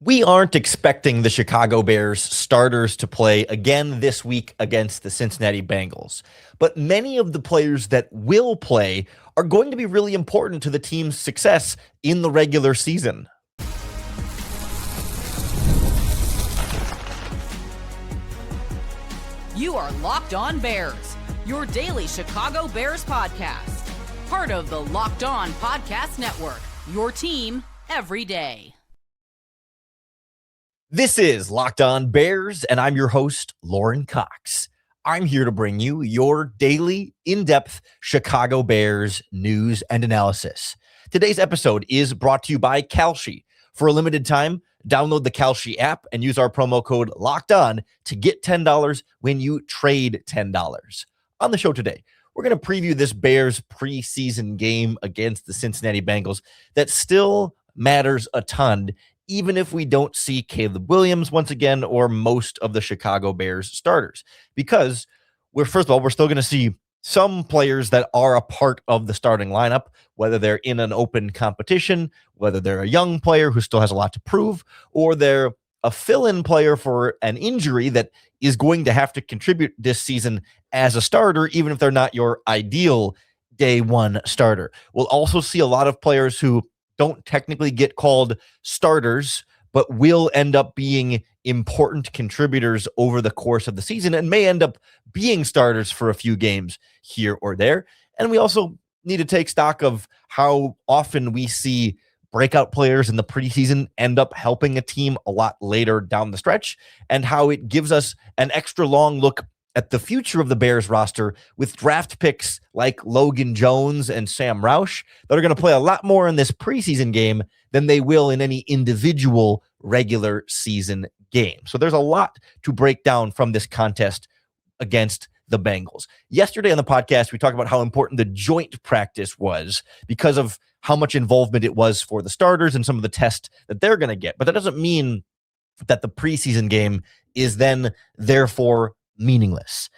We aren't expecting the Chicago Bears starters to play again this week against the Cincinnati Bengals, but many of the players that will play are going to be really important to the team's success in the regular season. You are Locked On Bears, your daily Chicago Bears podcast. Part of the Locked On Podcast Network, your team every day. This is Locked On Bears, and I'm your host, Lauren Cox. I'm here to bring you your daily, in-depth Chicago Bears news and analysis. Today's episode is brought to you by KALSHI. For a limited time, download the KALSHI app and use our promo code LOCKEDON to get $10 when you trade $10. On the show today, we're going to preview this Bears preseason game against the Cincinnati Bengals that still matters a ton, even if we don't see Caleb Williams once again or most of the Chicago Bears starters, because we're still going to see some players that are a part of the starting lineup, whether they're in an open competition, whether they're a young player who still has a lot to prove, or they're a fill-in player for an injury that is going to have to contribute this season as a starter, even if they're not your ideal day one starter. We'll also see a lot of players who don't technically get called starters, but will end up being important contributors over the course of the season and may end up being starters for a few games here or there. And we also need to take stock of how often we see breakout players in the preseason end up helping a team a lot later down the stretch, and how it gives us an extra long look at the future of the Bears roster with draft picks like Logan Jones and Sam Roush that are going to play a lot more in this preseason game than they will in any individual regular season game. So there's a lot to break down from this contest against the Bengals. Yesterday on the podcast, we talked about how important the joint practice was because of how much involvement it was for the starters and some of the tests that they're going to get. But that doesn't mean that the preseason game is then therefore meaningless.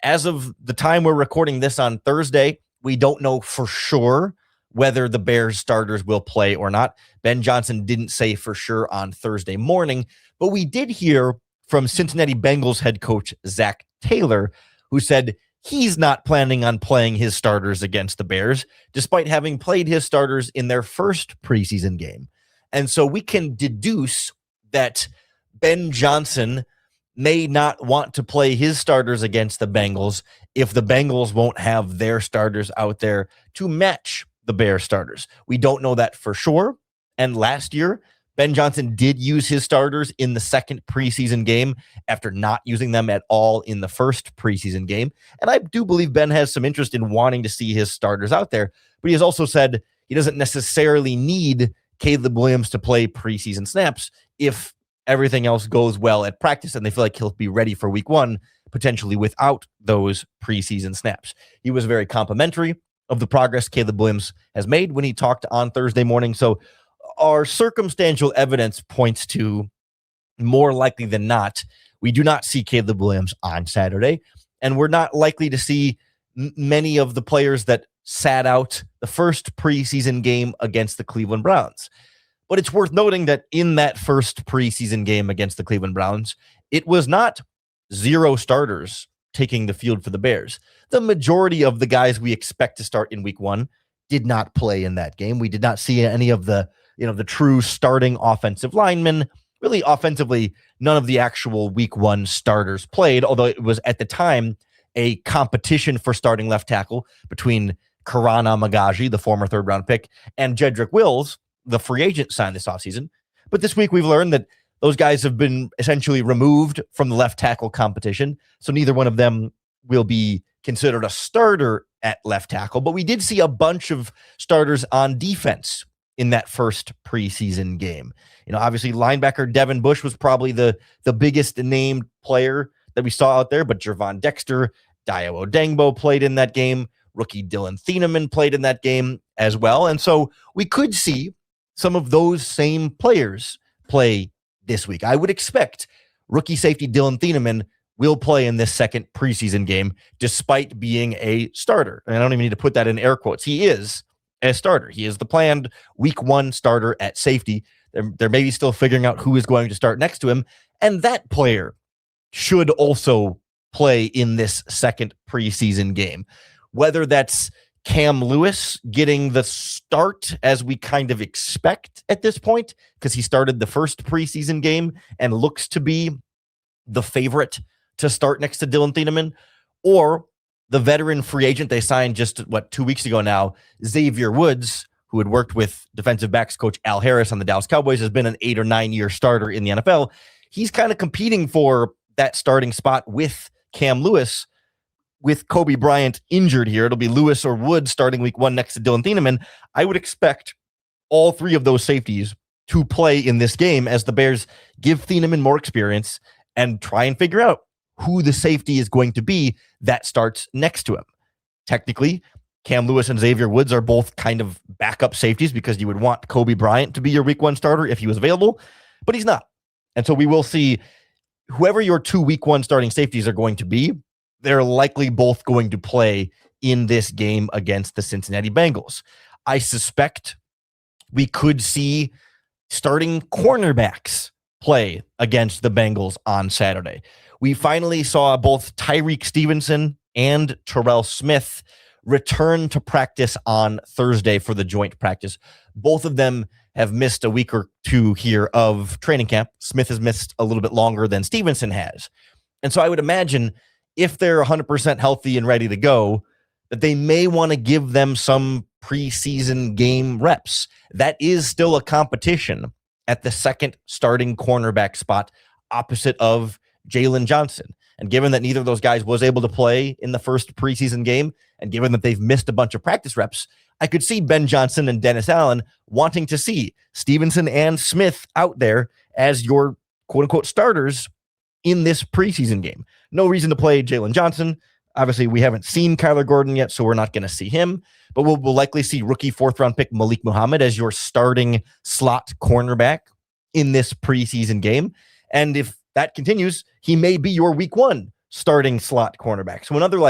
As of the time we're recording this on Thursday, we don't know for sure whether the Bears starters will play or not. Ben Johnson didn't say for sure on Thursday morning, but we did hear from Cincinnati Bengals head coach Zach Taylor, who said he's not planning on playing his starters against the Bears, despite having played his starters in their first preseason game. And so we can deduce that Ben Johnson may not want to play his starters against the Bengals if the Bengals won't have their starters out there to match the Bears starters. We don't know that for sure. And last year, Ben Johnson did use his starters in the second preseason game after not using them at all in the first preseason game. And I do believe Ben has some interest in wanting to see his starters out there, but he has also said he doesn't necessarily need Caleb Williams to play preseason snaps if everything else goes well at practice and they feel like he'll be ready for week one, potentially without those preseason snaps. He was very complimentary of the progress Caleb Williams has made when he talked on Thursday morning. So our circumstantial evidence points to, more likely than not, we do not see Caleb Williams on Saturday, and we're not likely to see many of the players that sat out the first preseason game against the Cleveland Browns. But it's worth noting that in that first preseason game against the Cleveland Browns, it was not zero starters taking the field for the Bears. The majority of the guys we expect to start in week one did not play in that game. We did not see any of the true starting offensive linemen. Really, offensively, none of the actual week one starters played, although it was at the time a competition for starting left tackle between Karan Amagaji, the former third-round pick, and Jedrick Wills, the free agent signed this offseason. But this week we've learned that those guys have been essentially removed from the left tackle competition. So neither one of them will be considered a starter at left tackle. But we did see a bunch of starters on defense in that first preseason game. Obviously linebacker Devin Bush was probably the biggest named player that we saw out there, but Jervon Dexter, Dayo Odengbo played in that game. Rookie Dylan Thieneman played in that game as well. And so we could see some of those same players play this week. I would expect rookie safety Dylan Thieneman will play in this second preseason game, despite being a starter. And I don't even need to put that in air quotes. He is a starter. He is the planned week one starter at safety. They're maybe still figuring out who is going to start next to him. And that player should also play in this second preseason game. Whether that's Cam Lewis getting the start as we kind of expect at this point, because he started the first preseason game and looks to be the favorite to start next to Dylan Thieneman, or the veteran free agent they signed just, 2 weeks ago now, Xavier Woods, who had worked with defensive backs coach Al Harris on the Dallas Cowboys, has been an 8 or 9 year starter in the NFL. He's kind of competing for that starting spot with Cam Lewis. With Kobe Bryant injured here, it'll be Lewis or Woods starting week 1 next to Dylan Thieneman. I would expect all 3 of those safeties to play in this game as the Bears give Thieneman more experience and try and figure out who the safety is going to be that starts next to him. Technically, Cam Lewis and Xavier Woods are both kind of backup safeties because you would want Kobe Bryant to be your week 1 starter if he was available, but he's not. And so we will see whoever your 2 week 1 starting safeties are going to be. They're likely both going to play in this game against the Cincinnati Bengals. I suspect we could see starting cornerbacks play against the Bengals on Saturday. We finally saw both Tyreek Stevenson and Terrell Smith return to practice on Thursday for the joint practice. Both of them have missed a week or 2 here of training camp. Smith has missed a little bit longer than Stevenson has. And so I would imagine if they're 100% healthy and ready to go, that they may want to give them some preseason game reps. That is still a competition at the second starting cornerback spot opposite of Jalen Johnson. And given that neither of those guys was able to play in the first preseason game, and given that they've missed a bunch of practice reps, I could see Ben Johnson and Dennis Allen wanting to see Stevenson and Smith out there as your quote-unquote starters in this preseason game. No reason to play Jalen Johnson. Obviously, we haven't seen Kyler Gordon yet, so we're not going to see him. But we'll likely see rookie 4th-round pick Malik Muhammad as your starting slot cornerback in this preseason game. And if that continues, he may be your week 1 starting slot cornerback. So another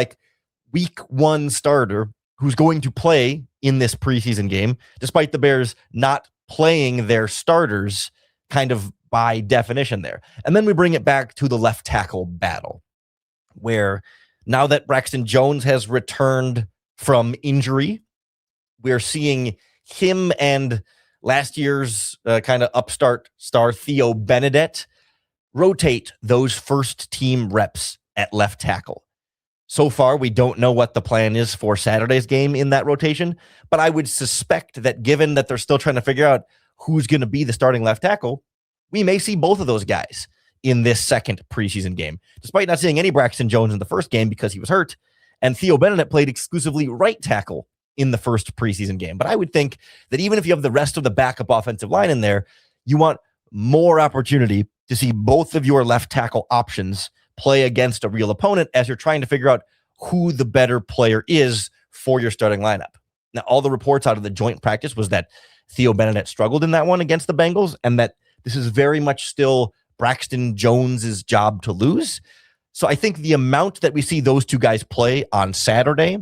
week 1 starter who's going to play in this preseason game, despite the Bears not playing their starters kind of by definition there. And then we bring it back to the left tackle battle, where now that Braxton Jones has returned from injury, we're seeing him and last year's kind of upstart star Theo Benedette rotate those first team reps at left tackle. So far, we don't know what the plan is for Saturday's game in that rotation, but I would suspect that given that they're still trying to figure out who's going to be the starting left tackle, we may see both of those guys in this second preseason game, despite not seeing any Braxton Jones in the first game because he was hurt, and Theo Benedict played exclusively right tackle in the first preseason game. But I would think that even if you have the rest of the backup offensive line in there, you want more opportunity to see both of your left tackle options play against a real opponent as you're trying to figure out who the better player is for your starting lineup. Now, all the reports out of the joint practice was that Theo Benedict struggled in that one against the Bengals, and that this is very much still Braxton Jones's job to lose. So I think the amount that we see those two guys play on Saturday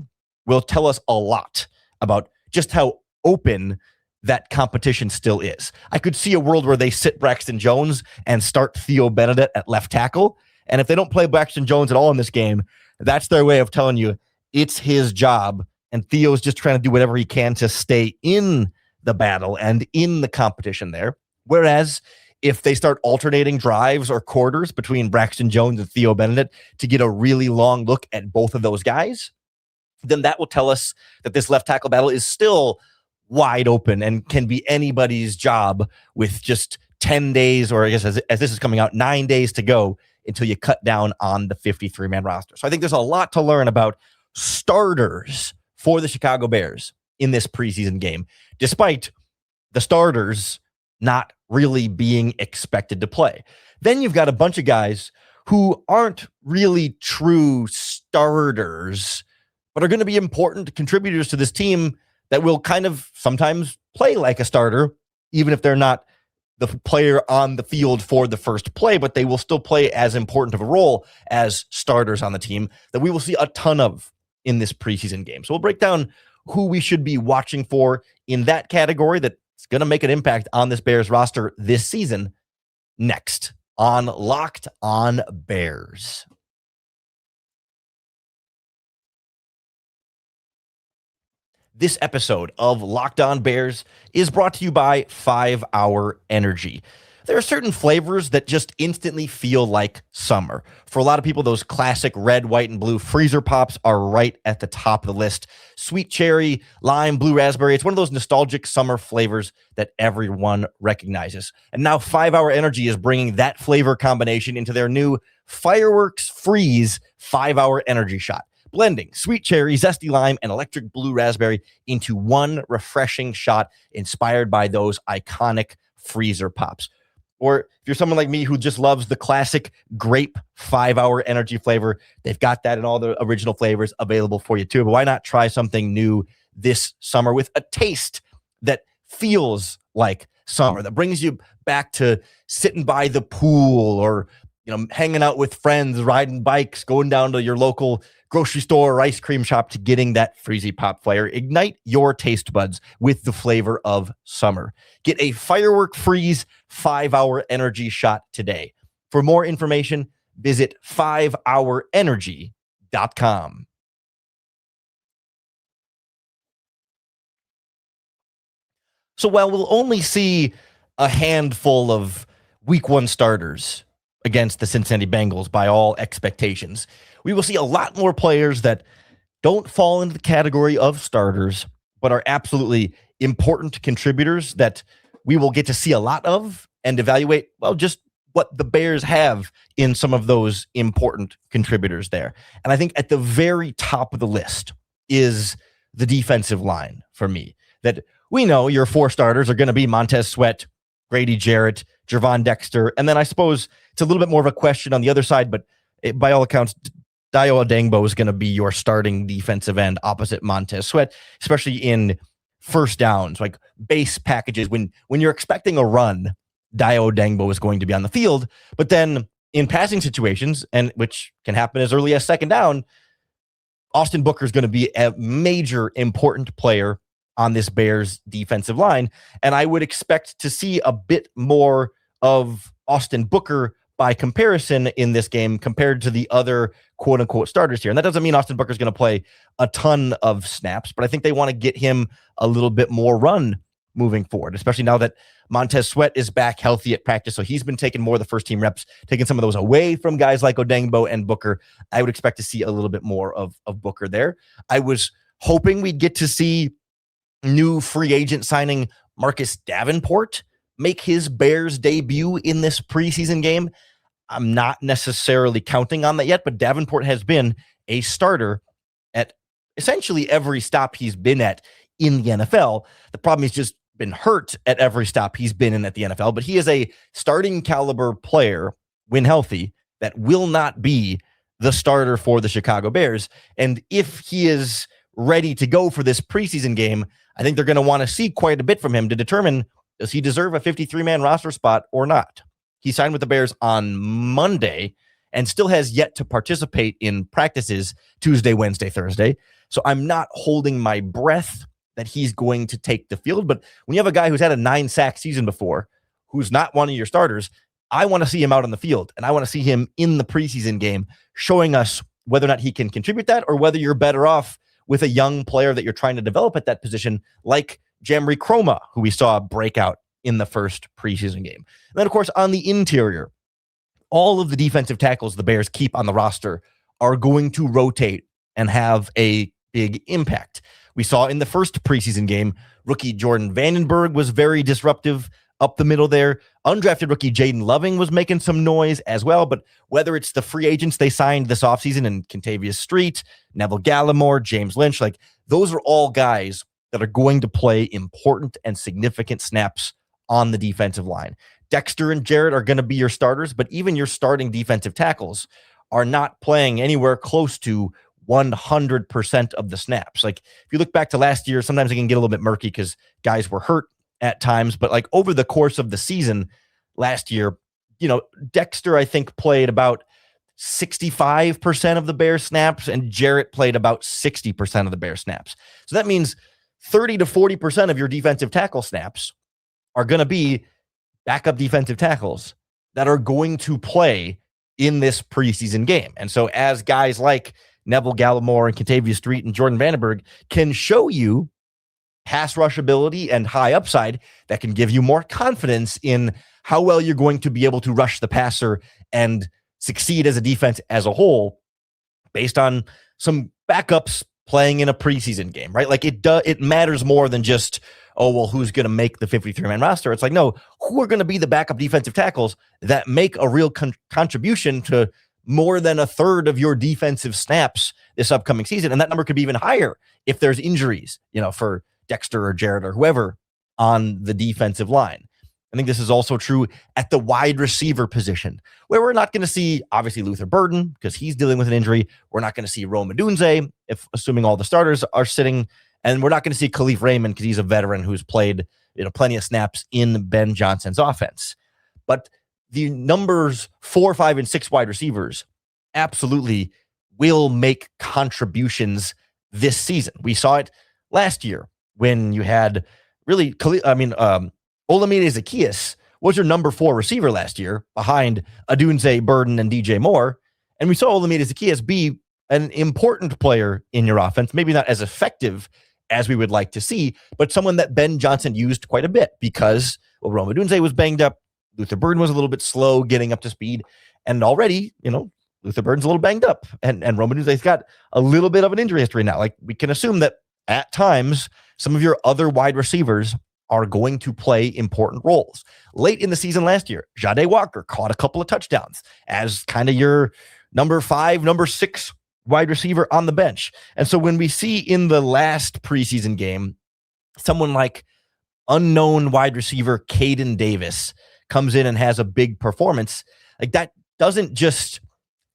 will tell us a lot about just how open that competition still is. I could see a world where they sit Braxton Jones and start Theo Benedict at left tackle. And if they don't play Braxton Jones at all in this game, that's their way of telling you it's his job. And Theo's just trying to do whatever he can to stay in the battle and in the competition there. Whereas if they start alternating drives or quarters between Braxton Jones and Theo Benedict to get a really long look at both of those guys, then that will tell us that this left tackle battle is still wide open and can be anybody's job with just 10 days, or I guess as this is coming out, 9 days to go until you cut down on the 53-man roster. So I think there's a lot to learn about starters for the Chicago Bears in this preseason game, despite the starters not really being expected to play. Then you've got a bunch of guys who aren't really true starters, but are going to be important contributors to this team that will kind of sometimes play like a starter, even if they're not the player on the field for the first play, but they will still play as important of a role as starters on the team that we will see a ton of in this preseason game. So we'll break down who we should be watching for in that category that it's going to make an impact on this Bears roster this season. Next on Locked On Bears. This episode of Locked On Bears is brought to you by 5 Hour Energy. There are certain flavors that just instantly feel like summer. For a lot of people, those classic red, white, and blue freezer pops are right at the top of the list. Sweet cherry, lime, blue raspberry. It's one of those nostalgic summer flavors that everyone recognizes. And now 5 Hour Energy is bringing that flavor combination into their new Fireworks Freeze 5 Hour Energy Shot, blending sweet cherry, zesty lime, and electric blue raspberry into one refreshing shot inspired by those iconic freezer pops. Or if you're someone like me who just loves the classic grape 5 Hour Energy flavor, they've got that in all the original flavors available for you too. But why not try something new this summer with a taste that feels like summer, that brings you back to sitting by the pool or, hanging out with friends, riding bikes, going down to your local grocery store or ice cream shop to getting that freezy pop flavor. Ignite your taste buds with the flavor of summer. Get a Firework Freeze 5 Hour Energy Shot today. For more information, visit 5hourenergy.com. So while we'll only see a handful of week 1 starters against the Cincinnati Bengals by all expectations, we will see a lot more players that don't fall into the category of starters, but are absolutely important contributors that we will get to see a lot of and evaluate, just what the Bears have in some of those important contributors there. And I think at the very top of the list is the defensive line for me. That we know your 4 starters are going to be Montez Sweat, Grady Jarrett, Gervon Dexter, and then I suppose it's a little bit more of a question on the other side, but by all accounts, Dayo Odeyingbo is going to be your starting defensive end opposite Montez Sweat, especially in first downs, like base packages. When you're expecting a run, Dayo Odeyingbo is going to be on the field. But then in passing situations, and which can happen as early as second down, Austin Booker is going to be a major important player on this Bears defensive line. And I would expect to see a bit more of Austin Booker by comparison in this game compared to the other quote unquote starters here. And that doesn't mean Austin Booker is going to play a ton of snaps, but I think they want to get him a little bit more run moving forward, especially now that Montez Sweat is back healthy at practice. So he's been taking more of the first team reps, taking some of those away from guys like Odeyingbo and Booker. I would expect to see a little bit more of Booker there. I was hoping we'd get to see new free agent signing Marcus Davenport make his Bears debut in this preseason game. I'm not necessarily counting on that yet, but Davenport has been a starter at essentially every stop he's been at in the NFL. The problem is just been hurt at every stop he's been in at the NFL, but he is a starting caliber player when healthy that will not be the starter for the Chicago Bears. And if he is ready to go for this preseason game, I think they're going to want to see quite a bit from him to determine, does he deserve a 53-man roster spot or not? He signed with the Bears on Monday and still has yet to participate in practices Tuesday, Wednesday, Thursday. So I'm not holding my breath that he's going to take the field. But when you have a guy who's had a 9-sack season before, who's not one of your starters, I want to see him out on the field. And I want to see him in the preseason game showing us whether or not he can contribute that, or whether you're better off with a young player that you're trying to develop at that position, like Jamri Chroma, who we saw break out in the first preseason game. And then, of course, on the interior, all of the defensive tackles the Bears keep on the roster are going to rotate and have a big impact. We saw in the first preseason game, rookie Jordan Vandenberg was very disruptive up the middle there. Undrafted rookie Jaden Loving was making some noise as well. But whether it's the free agents they signed this offseason in Kentavious Street, Neville Gallimore, James Lynch, like those are all guys that are going to play important and significant snaps on the defensive line. Dexter and Jarrett are going to be your starters, but even your starting defensive tackles are not playing anywhere close to 100% of the snaps. Like if you look back to last year, sometimes it can get a little bit murky because guys were hurt at times, but like over the course of the season last year, Dexter, I think, played about 65% of the Bears snaps and Jarrett played about 60% of the Bears snaps. So that means 30 to 40% of your defensive tackle snaps are going to be backup defensive tackles that are going to play in this preseason game. And so as guys like Neville Gallimore and Kentavious Street and Jordan Vandenberg can show you pass rush ability and high upside, that can give you more confidence in how well you're going to be able to rush the passer and succeed as a defense as a whole based on some backups playing in a preseason game, right? Like it matters more than just, oh, well, who's going to make the 53-man roster? It's like, no, who are going to be the backup defensive tackles that make a real contribution to more than a third of your defensive snaps this upcoming season? And that number could be even higher if there's injuries, for Dexter or Jarrett or whoever on the defensive line. I think this is also true at the wide receiver position, where we're not going to see, obviously, Luther Burden because he's dealing with an injury. We're not going to see Rome Odunze, if assuming all the starters are sitting. And we're not going to see Khalif Raymond because he's a veteran who's played plenty of snaps in Ben Johnson's offense. But the numbers 4, 5, and 6 wide receivers absolutely will make contributions this season. We saw it last year when you had really, Olamide Zaccheaus was your number 4 receiver last year behind Odunze, Burden, and DJ Moore. And we saw Olamide Zaccheaus be an important player in your offense, maybe not as effective as we would like to see, but someone that Ben Johnson used quite a bit because, Rome Odunze was banged up. Luther Burden was a little bit slow getting up to speed. And already, Luther Burden's a little banged up. And Rome Odunze's got a little bit of an injury history now. Like, we can assume that at times, some of your other wide receivers are going to play important roles. Late in the season last year, Jahdae Walker caught a couple of touchdowns as kind of your number 5, number 6 wide receiver on the bench. And so when we see in the last preseason game, someone like unknown wide receiver Caden Davis comes in and has a big performance, like that doesn't just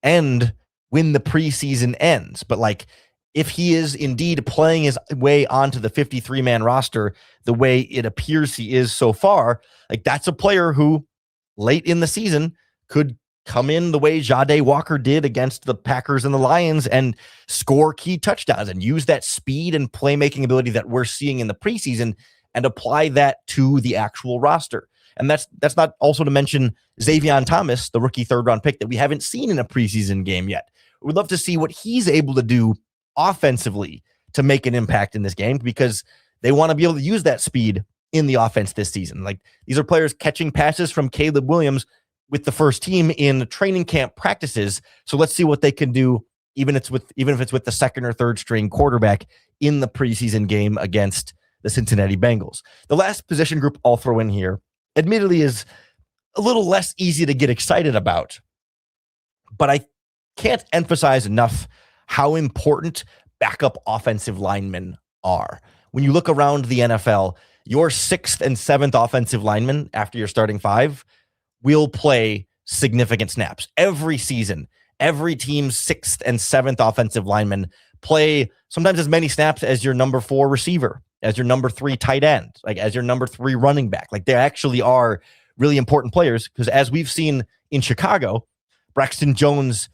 end when the preseason ends, but like if he is indeed playing his way onto the 53-man roster the way it appears he is so far, like that's a player who late in the season could come in the way Jahdae Walker did against the Packers and the Lions and score key touchdowns and use that speed and playmaking ability that we're seeing in the preseason and apply that to the actual roster. And that's not also to mention Xavion Thomas, the rookie 3rd-round pick that we haven't seen in a preseason game yet. We'd love to see what he's able to do offensively to make an impact in this game because they want to be able to use that speed in the offense this season. Like, these are players catching passes from Caleb Williams with the first team in training camp practices. So let's see what they can do, even if it's with the 2nd or 3rd string quarterback in the preseason game against the Cincinnati Bengals. The last position group I'll throw in here, admittedly, is a little less easy to get excited about, but I can't emphasize enough how important backup offensive linemen are. When you look around the NFL, your 6th and 7th offensive linemen after your starting 5 will play significant snaps. Every season, every team's 6th and 7th offensive linemen play sometimes as many snaps as your number 4 receiver, as your number 3 tight end, like as your number 3 running back. Like, they actually are really important players because, as we've seen in Chicago, Braxton Jones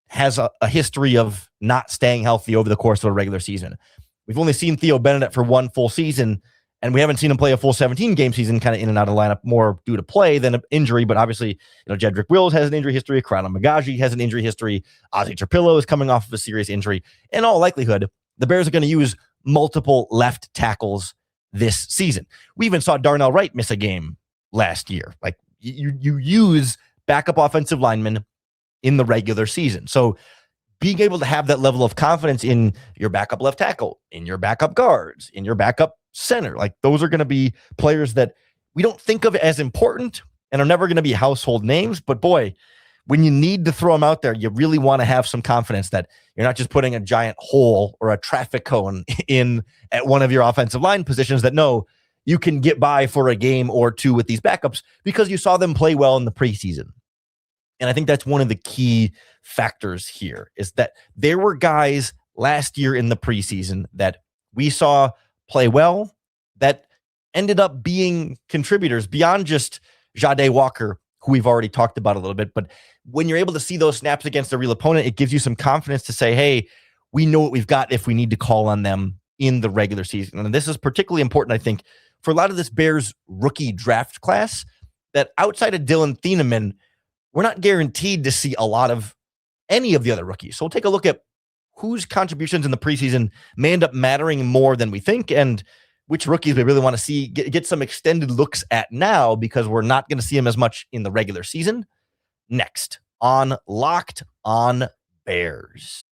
has a history of not staying healthy over the course of a regular season. We've only seen Theo Bennett for 1 full season, and we haven't seen him play a full 17-game season, kind of in and out of the lineup, more due to play than an injury. But obviously, Jedrick Wills has an injury history. Karana Magaji has an injury history. Ozzie Trapillo is coming off of a serious injury. In all likelihood, the Bears are going to use multiple left tackles this season. We even saw Darnell Wright miss a game last year. Like, you use backup offensive linemen in the regular season. So being able to have that level of confidence in your backup left tackle, in your backup guards, in your backup center, like those are going to be players that we don't think of as important and are never going to be household names. But boy, when you need to throw them out there, you really want to have some confidence that you're not just putting a giant hole or a traffic cone in at one of your offensive line positions, that no, you can get by for a game or two with these backups because you saw them play well in the preseason. And I think that's one of the key factors here, is that there were guys last year in the preseason that we saw play well that ended up being contributors beyond just Jahdae Walker, who we've already talked about a little bit. But when you're able to see those snaps against a real opponent, it gives you some confidence to say, hey, we know what we've got if we need to call on them in the regular season. And this is particularly important, I think, for a lot of this Bears rookie draft class that outside of Dylan Thieneman, we're not guaranteed to see a lot of any of the other rookies. So we'll take a look at whose contributions in the preseason may end up mattering more than we think, and which rookies we really want to see get some extended looks at now, because we're not going to see them as much in the regular season. Next on Locked On Bears.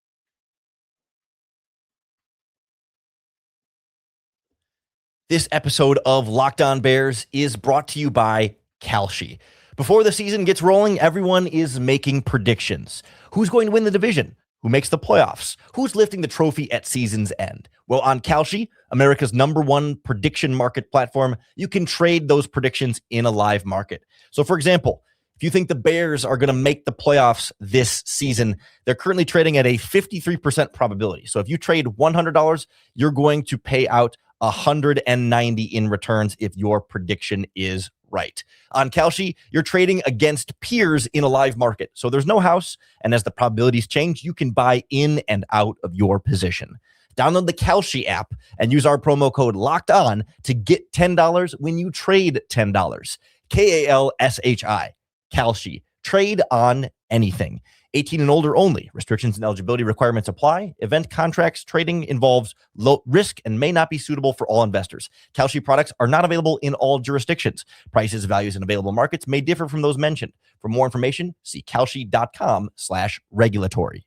This episode of Locked On Bears is brought to you by KALSHI. Before the season gets rolling, everyone is making predictions. Who's going to win the division? Who makes the playoffs? Who's lifting the trophy at season's end? Well, on KALSHI, America's #1 prediction market platform, you can trade those predictions in a live market. So, for example, if you think the Bears are going to make the playoffs this season, they're currently trading at a 53% probability. So if you trade $100, you're going to pay out $190 in returns if your prediction is right. On KALSHI, you're trading against peers in a live market. So there's no house, and as the probabilities change, you can buy in and out of your position. Download the KALSHI app and use our promo code LOCKEDON to get $10 when you trade $10. KALSHI. KALSHI. Trade on anything. 18 and older only. Restrictions and eligibility requirements apply. Event contracts trading involves low risk and may not be suitable for all investors. KALSHI products are not available in all jurisdictions. Prices, values, and available markets may differ from those mentioned. For more information, see kalshi.com/regulatory.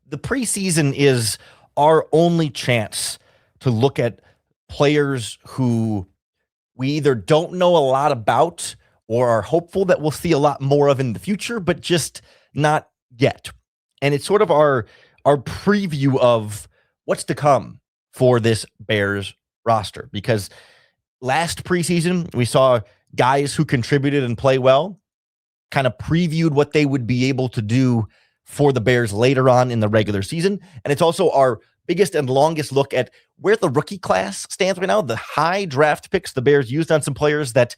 The preseason is our only chance to look at players who we either don't know a lot about or are hopeful that we'll see a lot more of in the future, but just not yet. And it's sort of our preview of what's to come for this Bears roster, because last preseason we saw guys who contributed and play well, kind of previewed what they would be able to do for the Bears later on in the regular season. And it's also our biggest and longest look at where the rookie class stands right now, the high draft picks the Bears used on some players that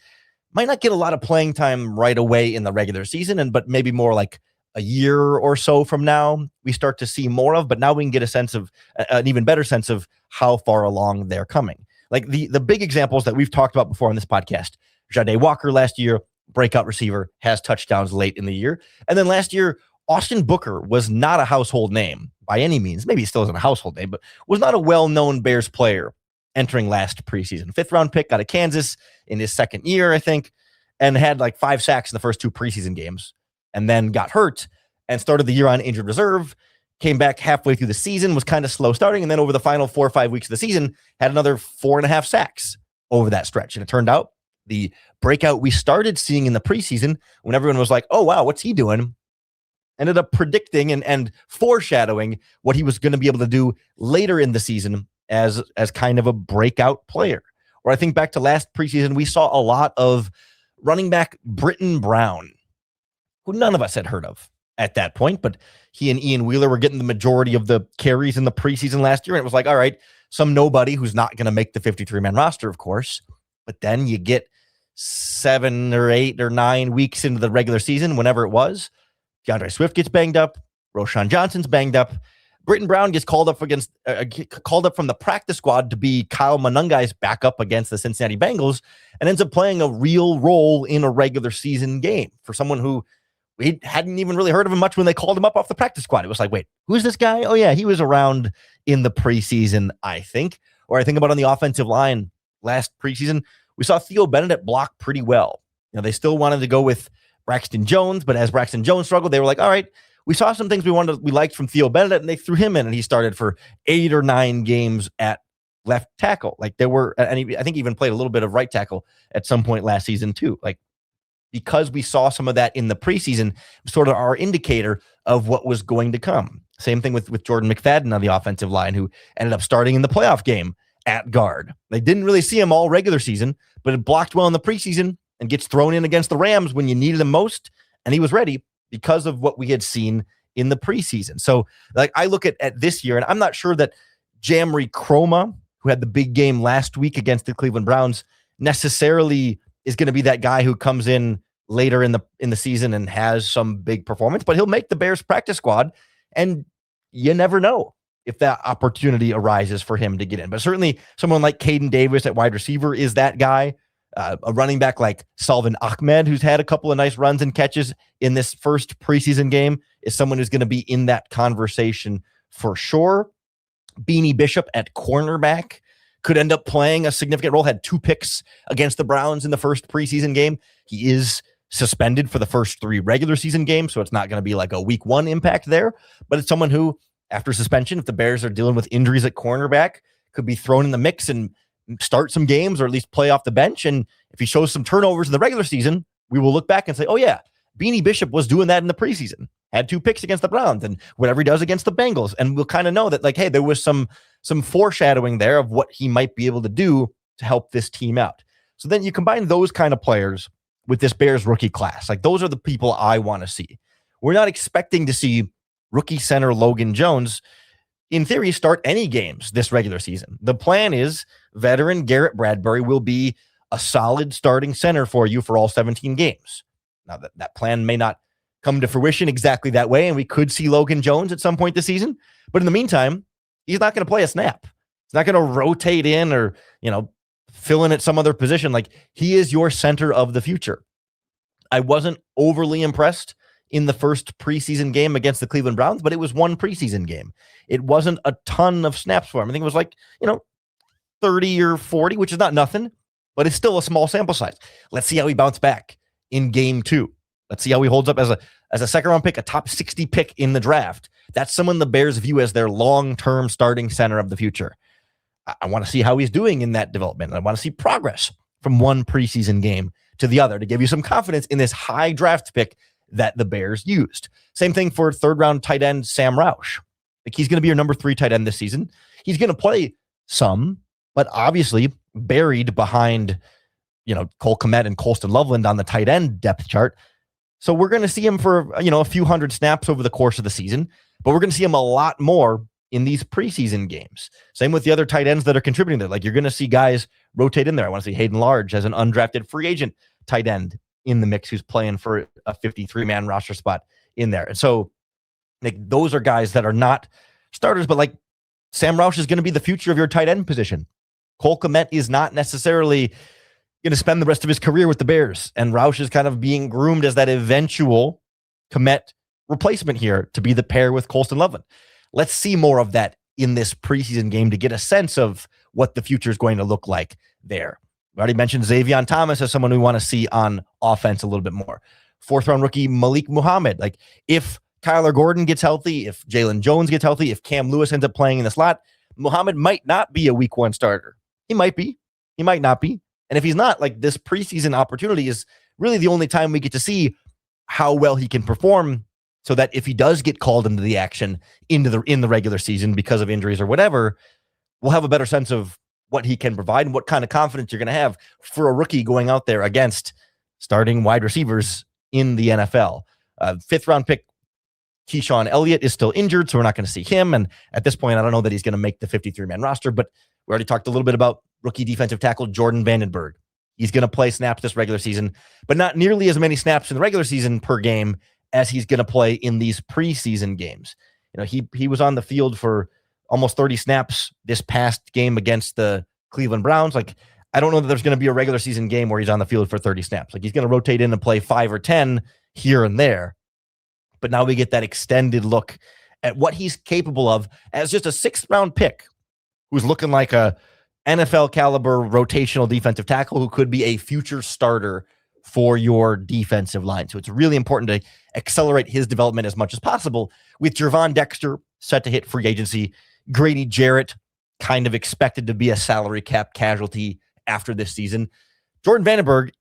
might not get a lot of playing time right away in the regular season, but maybe more like a year or so from now, we start to see more of, but now we can get a sense of an even better sense of how far along they're coming. Like the big examples that we've talked about before on this podcast, Ja'Day Walker last year, breakout receiver, has touchdowns late in the year. And then last year, Austin Booker was not a household name by any means. Maybe he still isn't a household name, but was not a well-known Bears player entering last preseason. 5th-round pick out of Kansas in his second year, I think, and had like 5 sacks in the first 2 preseason games, and then got hurt and started the year on injured reserve, came back halfway through the season, was kind of slow starting, and then over the final 4 or 5 weeks of the season, had another 4.5 sacks over that stretch. And it turned out the breakout we started seeing in the preseason, when everyone was like, oh, wow, what's he doing? Ended up predicting and foreshadowing what he was going to be able to do later in the season as kind of a breakout player. Or I think back to last preseason, we saw a lot of running back Britton Brown, who none of us had heard of at that point, but he and Ian Wheeler were getting the majority of the carries in the preseason last year. And it was like, all right, some nobody who's not going to make the 53-man roster, of course. But then you get 7 or 8 or 9 weeks into the regular season, whenever it was, DeAndre Swift gets banged up. Roschon Johnson's banged up. Britton Brown gets called up from the practice squad to be Kyle Monungai's backup against the Cincinnati Bengals, and ends up playing a real role in a regular season game for someone who we hadn't even really heard of him much when they called him up off the practice squad. It was like, wait, who's this guy? Oh yeah, he was around in the preseason, I think. Or I think about on the offensive line last preseason, we saw Theo Benedict block pretty well. You know, they still wanted to go with Braxton Jones, but as Braxton Jones struggled, they were like, all right, we saw some things we liked from Theo Benedict, and they threw him in, and he started for 8 or 9 games at left tackle. Like there were, and I think he even played a little bit of right tackle at some point last season too. Like, because we saw some of that in the preseason, sort of our indicator of what was going to come. Same thing with Jordan McFadden on the offensive line, who ended up starting in the playoff game at guard. They didn't really see him all regular season, but it blocked well in the preseason and gets thrown in against the Rams when you needed him most, and he was ready because of what we had seen in the preseason. So, like, I look at this year, and I'm not sure that Jamri Chroma, who had the big game last week against the Cleveland Browns, necessarily is going to be that guy who comes in later in the season and has some big performance, but he'll make the Bears practice squad, and you never know if that opportunity arises for him to get in. But certainly someone like Caden Davis at wide receiver is that guy. A running back like Salvin Ahmed, who's had a couple of nice runs and catches in this first preseason game, is someone who's going to be in that conversation for sure. Beanie Bishop at cornerback could end up playing a significant role, had 2 picks against the Browns in the first preseason game. He is suspended for the first 3 regular season games, so it's not going to be like a week 1 impact there, but it's someone who, after suspension, if the Bears are dealing with injuries at cornerback, could be thrown in the mix and start some games or at least play off the bench. And if he shows some turnovers in the regular season, we will look back and say, oh yeah, Beanie Bishop was doing that in the preseason, had 2 picks against the Browns and whatever he does against the Bengals. And we'll kind of know that, like, hey, there was some foreshadowing there of what he might be able to do to help this team out. So then you combine those kind of players with this Bears rookie class. Like, those are the people I want to see. We're not expecting to see rookie center Logan Jones, in theory, start any games this regular season. The plan is veteran Garrett Bradbury will be a solid starting center for you for all 17 games. Now, that plan may not come to fruition exactly that way, and we could see Logan Jones at some point this season. But in the meantime, he's not going to play a snap. He's not going to rotate in or, fill in at some other position. Like, he is your center of the future. I wasn't overly impressed in the first preseason game against the Cleveland Browns, but it was 1 preseason game. It wasn't a ton of snaps for him. I think it was like, 30 or 40, which is not nothing, but it's still a small sample size. Let's see how he bounced back in game 2. Let's see how he holds up as a second-round pick, a top 60 pick in the draft. That's someone the Bears view as their long-term starting center of the future. I want to see how he's doing in that development. I want to see progress from 1 preseason game to the other to give you some confidence in this high draft pick that the Bears used. Same thing for 3rd-round tight end Sam Roush. Like, he's going to be your number 3 tight end this season. He's going to play some, but obviously buried behind, Cole Kmet and Colston Loveland on the tight end depth chart. So we're going to see him for, a few hundred snaps over the course of the season, but we're going to see him a lot more in these preseason games. Same with the other tight ends that are contributing there. Like, you're going to see guys rotate in there. I want to see Hayden Large as an undrafted free agent tight end in the mix who's playing for a 53-man roster spot in there. And so, like, those are guys that are not starters, but like Sam Roush is going to be the future of your tight end position. Cole Kmet is not necessarily going to spend the rest of his career with the Bears, and Roush is kind of being groomed as that eventual Kmet replacement here to be the pair with Colston Loveland. Let's see more of that in this preseason game to get a sense of what the future is going to look like there. We already mentioned Xavion Thomas as someone we want to see on offense a little bit more. 4th-round rookie Malik Muhammad. Like, if Kyler Gordon gets healthy, if Jalen Jones gets healthy, if Cam Lewis ends up playing in the slot, Muhammad might not be a week 1 starter. He might be. He might not be. And if he's not, like, this preseason opportunity is really the only time we get to see how well he can perform, so that if he does get called into the action in the regular season because of injuries or whatever, we'll have a better sense of what he can provide and what kind of confidence you're going to have for a rookie going out there against starting wide receivers in the NFL. 5th-round pick Keyshawn Elliott is still injured, so we're not going to see him. And at this point, I don't know that he's going to make the 53-man roster, but we already talked a little bit about rookie defensive tackle Jordan Vandenberg. He's going to play snaps this regular season, but not nearly as many snaps in the regular season per game as he's going to play in these preseason games. He was on the field for almost 30 snaps this past game against the Cleveland Browns. Like, I don't know that there's going to be a regular season game where he's on the field for 30 snaps. Like, he's going to rotate in and play 5 or 10 here and there. But now we get that extended look at what he's capable of as just a 6th-round pick who's looking like a NFL caliber rotational defensive tackle who could be a future starter for your defensive line. So it's really important to accelerate his development as much as possible, with Gervon Dexter set to hit free agency, Grady Jarrett kind of expected to be a salary cap casualty after this season. Jordan Vandenberg,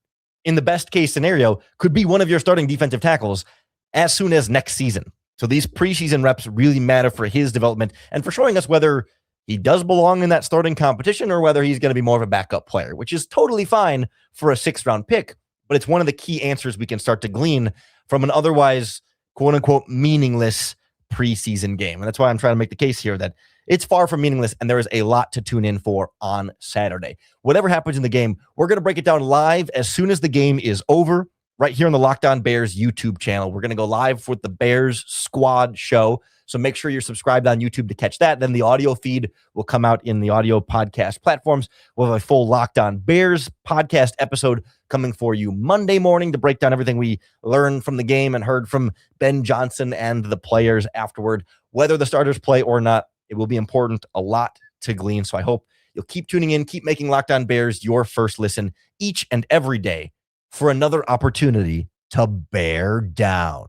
in the best case scenario, could be one of your starting defensive tackles as soon as next season. So these preseason reps really matter for his development and for showing us whether he does belong in that starting competition or whether he's going to be more of a backup player, which is totally fine for a 6th-round pick. But it's one of the key answers we can start to glean from an otherwise, quote-unquote, meaningless preseason game. And that's why I'm trying to make the case here that it's far from meaningless, and there is a lot to tune in for on Saturday. Whatever happens in the game, we're going to break it down live as soon as the game is over, right here on the Locked On Bears YouTube channel. We're going to go live with the Bears Squad show So make sure you're subscribed on YouTube to catch that. Then the audio feed will come out in the audio podcast platforms. We'll have a full Locked On Bears podcast episode coming for you Monday morning to break down everything we learned from the game and heard from Ben Johnson and the players afterward. Whether the starters play or not, it will be important, a lot to glean. So I hope you'll keep tuning in, keep making Locked On Bears your first listen each and every day for another opportunity to bear down.